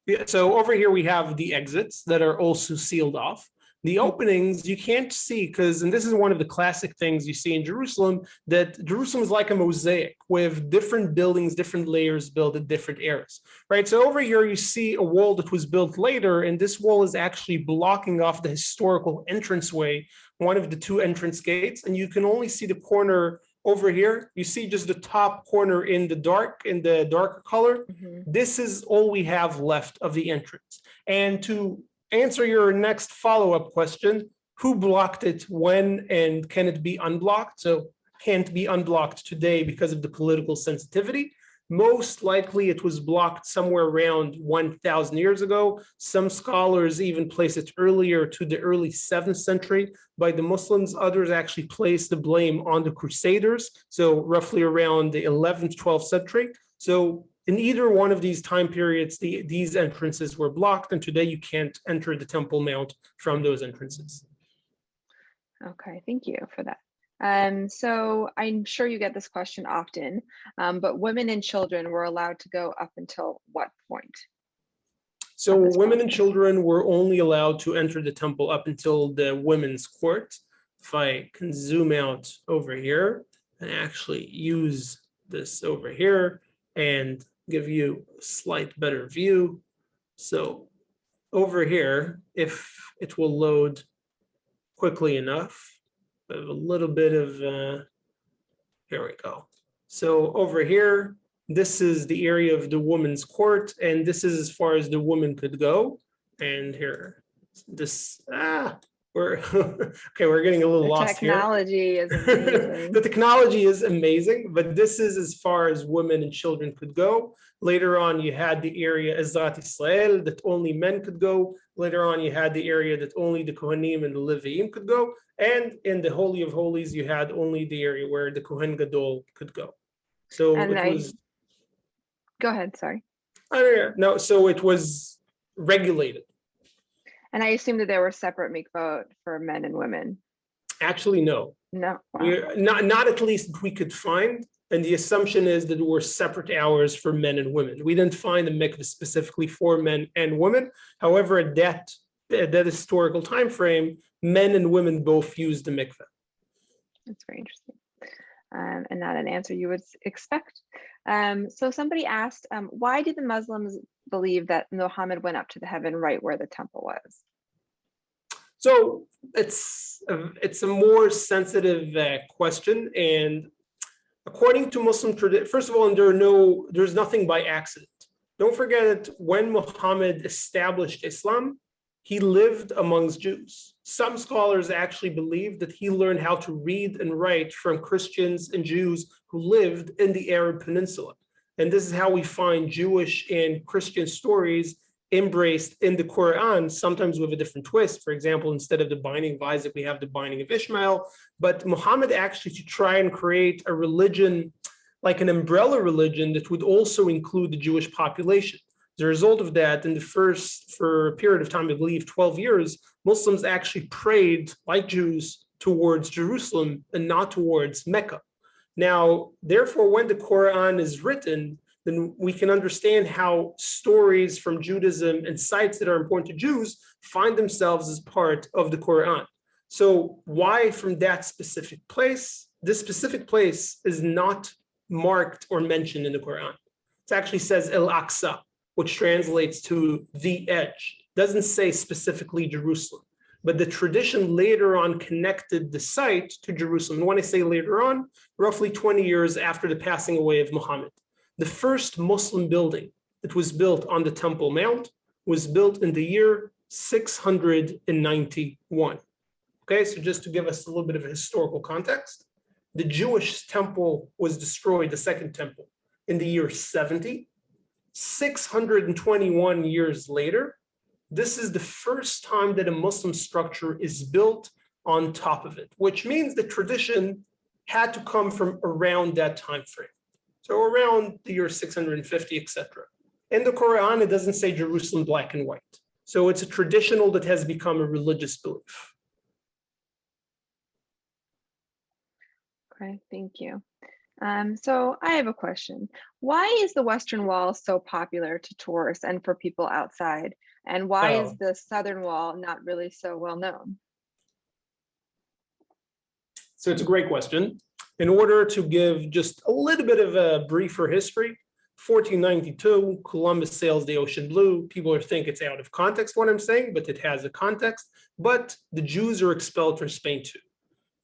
Yeah, so over here we have the exits that are also sealed off. The openings you can't see because, and this is one of the classic things you see in Jerusalem, that Jerusalem is like a mosaic with different buildings, different layers built at different eras, right? So over here you see a wall that was built later, and this wall is actually blocking off the historical entranceway, one of the two entrance gates, and you can only see the corner. Over here, you see just the top corner in the darker color.
Mm-hmm.
This is all we have left of the entrance. And to answer your next follow-up question, who blocked it when and can it be unblocked? So can't be unblocked today because of the political sensitivity. Most likely it was blocked somewhere around 1,000 years ago. Some scholars even place it earlier to the early 7th century by the Muslims. Others actually place the blame on the Crusaders, so roughly around the 11th, 12th century. So in either one of these time periods, these entrances were blocked, and today you can't enter the Temple Mount from those entrances.
Okay, thank you for that. So I'm sure you get this question often, but women and children were allowed to go up until what point?
So women and children were only allowed to enter the temple up until the women's court. If I can zoom out over here and actually use this over here and give you a slight better view. So over here, if it will load quickly enough, a little bit of, here we go. So over here, this is the area of the women's court, and this is as far as the woman could go. And here, this, we're, okay, we're getting a little lost here.
Technology is amazing.
The technology is amazing, but this is as far as women and children could go. Later on, you had the area Ezrat Israel that only men could go. Later on, you had the area that only the Kohanim and the Leviim could go. And in the Holy of Holies, you had only the area where the Kohen Gadol could go. So
And
it was.
Go ahead, sorry.
No, so it was regulated.
And I assume that there were separate mikvot for men and women.
Actually, no.
No. Wow.
Not at least we could find. And the assumption is that there were separate hours for men and women. We didn't find a mikveh specifically for men and women. However, at that historical time frame, men and women both used the mikveh.
That's very interesting. And not an answer you would expect. So somebody asked, why did the Muslims believe that Muhammad went up to the heaven right where the temple was?
So it's a more sensitive question, and according to Muslim tradition, first of all, there's nothing by accident. Don't forget that when Muhammad established Islam, he lived amongst Jews. Some scholars actually believe that he learned how to read and write from Christians and Jews who lived in the Arab Peninsula. And this is how we find Jewish and Christian stories embraced in the Quran, sometimes with a different twist. For example, instead of the binding of Isaac, we have the binding of Ishmael. But Muhammad actually, to try and create a religion, like an umbrella religion that would also include the Jewish population. As a result of that, for a period of time, I believe 12 years, Muslims actually prayed like Jews towards Jerusalem and not towards Mecca. Now, therefore, when the Quran is written, then we can understand how stories from Judaism and sites that are important to Jews find themselves as part of the Quran. So why from that specific place? This specific place is not marked or mentioned in the Quran. It actually says Al-Aqsa, which translates to the edge. It doesn't say specifically Jerusalem, but the tradition later on connected the site to Jerusalem. And when I say later on, roughly 20 years after the passing away of Muhammad. The first Muslim building that was built on the Temple Mount was built in the year 691. Okay, so just to give us a little bit of a historical context, the Jewish temple was destroyed, the second temple, in the year 70. 621 years later, this is the first time that a Muslim structure is built on top of it, which means the tradition had to come from around that time frame. So around the year 650, etc. In the Quran, it doesn't say Jerusalem black and white. So it's a traditional that has become a religious belief.
Okay, thank you. So I have a question. Why is the Western Wall so popular to tourists and for people outside? And why is the Southern Wall not really so well known?
So it's a great question. In order to give just a little bit of a briefer history, 1492, Columbus sails the ocean blue. People think it's out of context what I'm saying, but it has a context. But the Jews are expelled from Spain too.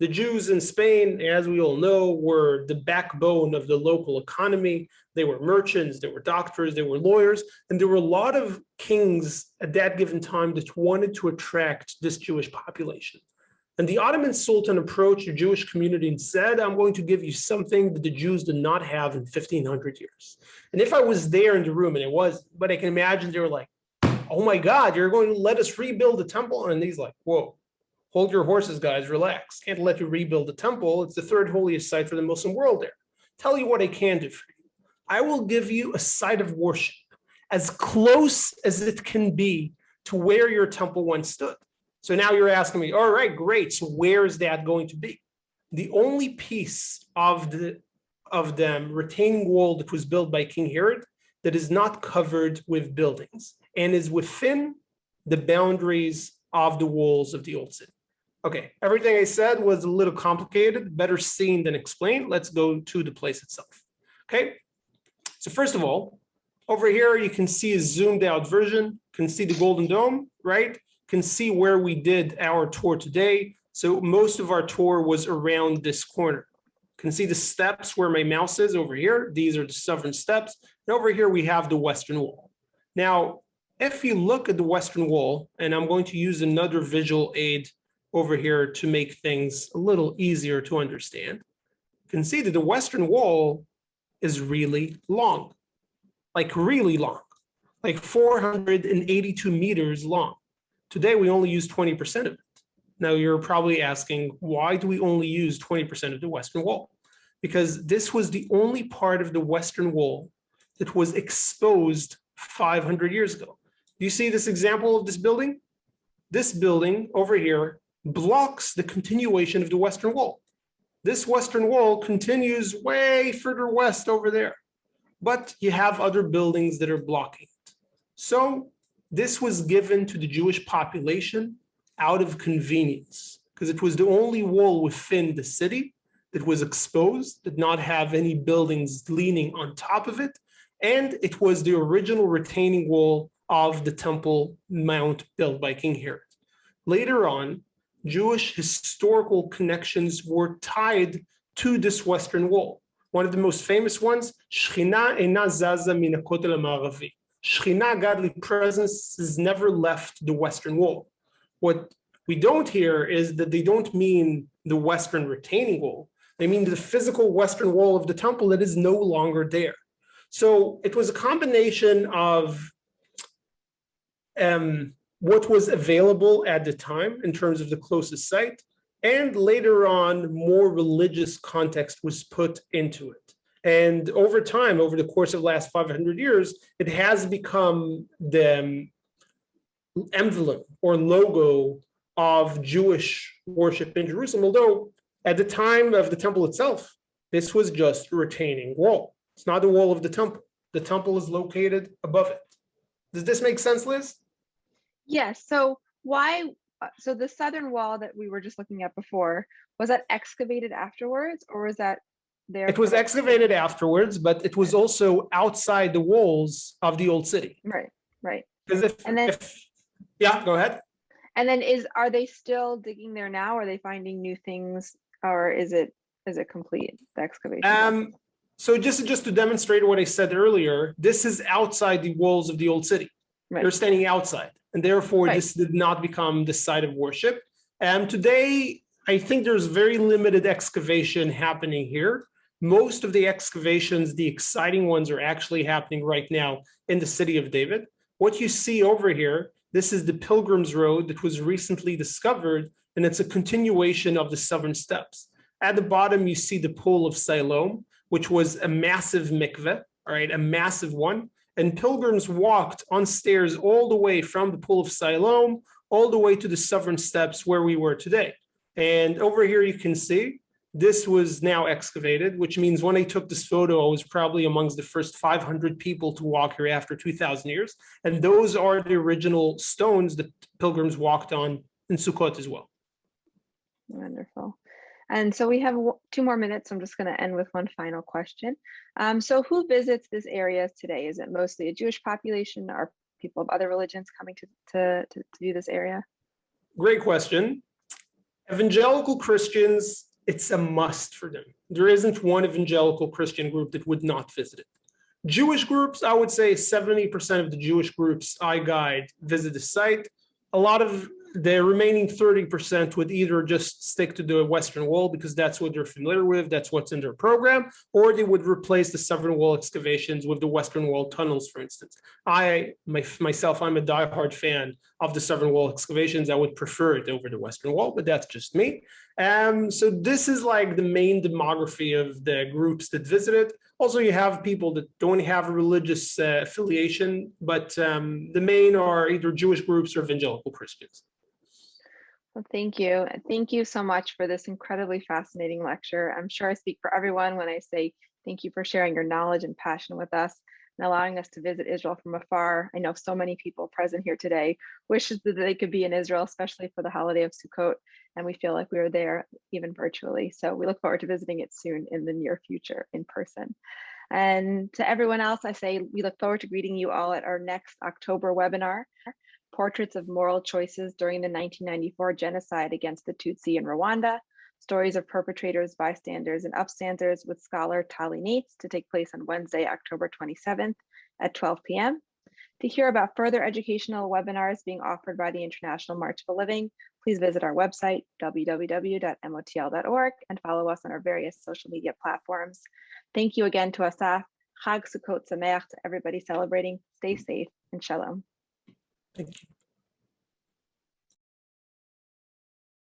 The Jews in Spain, as we all know, were the backbone of the local economy. They were merchants, they were doctors, they were lawyers, and there were a lot of kings at that given time that wanted to attract this Jewish population. And the Ottoman Sultan approached the Jewish community and said, I'm going to give you something that the Jews did not have in 1500 years. And if I was there in the room, and it was, but I can imagine they were like, oh my God, you're going to let us rebuild the temple? And he's like, whoa. Hold your horses, guys, relax. Can't let you rebuild the temple. It's the third holiest site for the Muslim world there. Tell you what I can do for you. I will give you a site of worship as close as it can be to where your temple once stood. So now you're asking me, all right, great. So where is that going to be? The only piece of the retaining wall that was built by King Herod that is not covered with buildings and is within the boundaries of the walls of the old city. Okay, everything I said was a little complicated, better seen than explained. Let's go to the place itself. Okay, so first of all, over here you can see a zoomed out version. You can see the Golden Dome, right? You can see where we did our tour today. So most of our tour was around this corner. You can see the steps where my mouse is over here. These are the southern steps. And over here we have the Western Wall. Now, if you look at the Western Wall, and I'm going to use another visual aid over here to make things a little easier to understand, you can see that the Western Wall is really long, like really long, like 482 meters long. Today, we only use 20% of it. Now, you're probably asking, why do we only use 20% of the Western Wall? Because this was the only part of the Western Wall that was exposed 500 years ago. Do you see this example of this building? This building over here blocks the continuation of the Western Wall. This Western Wall continues way further west over there, but you have other buildings that are blocking it. So this was given to the Jewish population out of convenience because it was the only wall within the city that was exposed, did not have any buildings leaning on top of it, and it was the original retaining wall of the Temple Mount built by King Herod. Later on, Jewish historical connections were tied to this Western Wall. One of the most famous ones, Shechina eina zaza min hakotel ha'ma'aravi. Shechina, godly presence, has never left the Western Wall. What we don't hear is that they don't mean the Western retaining wall. They mean the physical Western wall of the temple that is no longer there. So it was a combination of what was available at the time in terms of the closest site, and later on, more religious context was put into it. And over time, over the course of the last 500 years, it has become the emblem or logo of Jewish worship in Jerusalem, although at the time of the temple itself, this was just a retaining wall. It's not the wall of the temple. The temple is located above it. Does this make sense, Liz?
Yes. So why? So the southern wall that we were just looking at before, was that excavated afterwards, or was that there?
It was excavated afterwards, but it was also outside the walls of the old city.
Right. Right.
Because yeah, go ahead.
And then are they still digging there now? Are they finding new things, or is it complete, the excavation?
So just to demonstrate what I said earlier, this is outside the walls of the old city. Right. They're standing outside, and therefore this did not become the site of worship. Today, I think there's very limited excavation happening here. Most of the excavations, the exciting ones, are actually happening right now in the city of David. What you see over here, this is the Pilgrim's Road that was recently discovered, and it's a continuation of the Southern Steps. At the bottom, you see the Pool of Siloam, which was a massive mikveh, all right, a massive one. And pilgrims walked on stairs all the way from the Pool of Siloam, all the way to the Southern Steps where we were today. And over here, you can see this was now excavated, which means when I took this photo, I was probably amongst the first 500 people to walk here after 2,000 years. And those are the original stones that pilgrims walked on in Sukkot as well.
Wonderful. And so we have 2 more minutes. I'm just going to end with one final question. So who visits this area today? Is it mostly a Jewish population? Are people of other religions coming to view this area?
Great question. Evangelical Christians, it's a must for them. There isn't one evangelical Christian group that would not visit it. Jewish groups, I would say 70% of the Jewish groups I guide visit the site. A lot of the remaining 30% would either just stick to the Western Wall because that's what they're familiar with, that's what's in their program, or they would replace the Southern Wall excavations with the Western Wall tunnels, for instance. Myself, I'm a diehard fan of the Southern Wall excavations. I would prefer it over the Western Wall, but that's just me. So this is like the main demography of the groups that visit it. Also, you have people that don't have a religious affiliation, but the main are either Jewish groups or evangelical Christians.
Well, thank you. Thank you so much for this incredibly fascinating lecture. I'm sure I speak for everyone when I say thank you for sharing your knowledge and passion with us and allowing us to visit Israel from afar. I know so many people present here today wishes that they could be in Israel, especially for the holiday of Sukkot, and we feel like we are there even virtually. So we look forward to visiting it soon in the near future in person. And to everyone else, I say we look forward to greeting you all at our next October webinar, Portraits of Moral Choices During the 1994 Genocide Against the Tutsi in Rwanda, Stories of Perpetrators, Bystanders, and Upstanders with scholar Tali Nates, to take place on Wednesday, October 27th at 12 p.m. To hear about further educational webinars being offered by the International March for Living, please visit our website, www.motl.org, and follow us on our various social media platforms. Thank you again to Assaf. Chag Sukkot Sameach to everybody celebrating. Stay safe and shalom.
Thank you.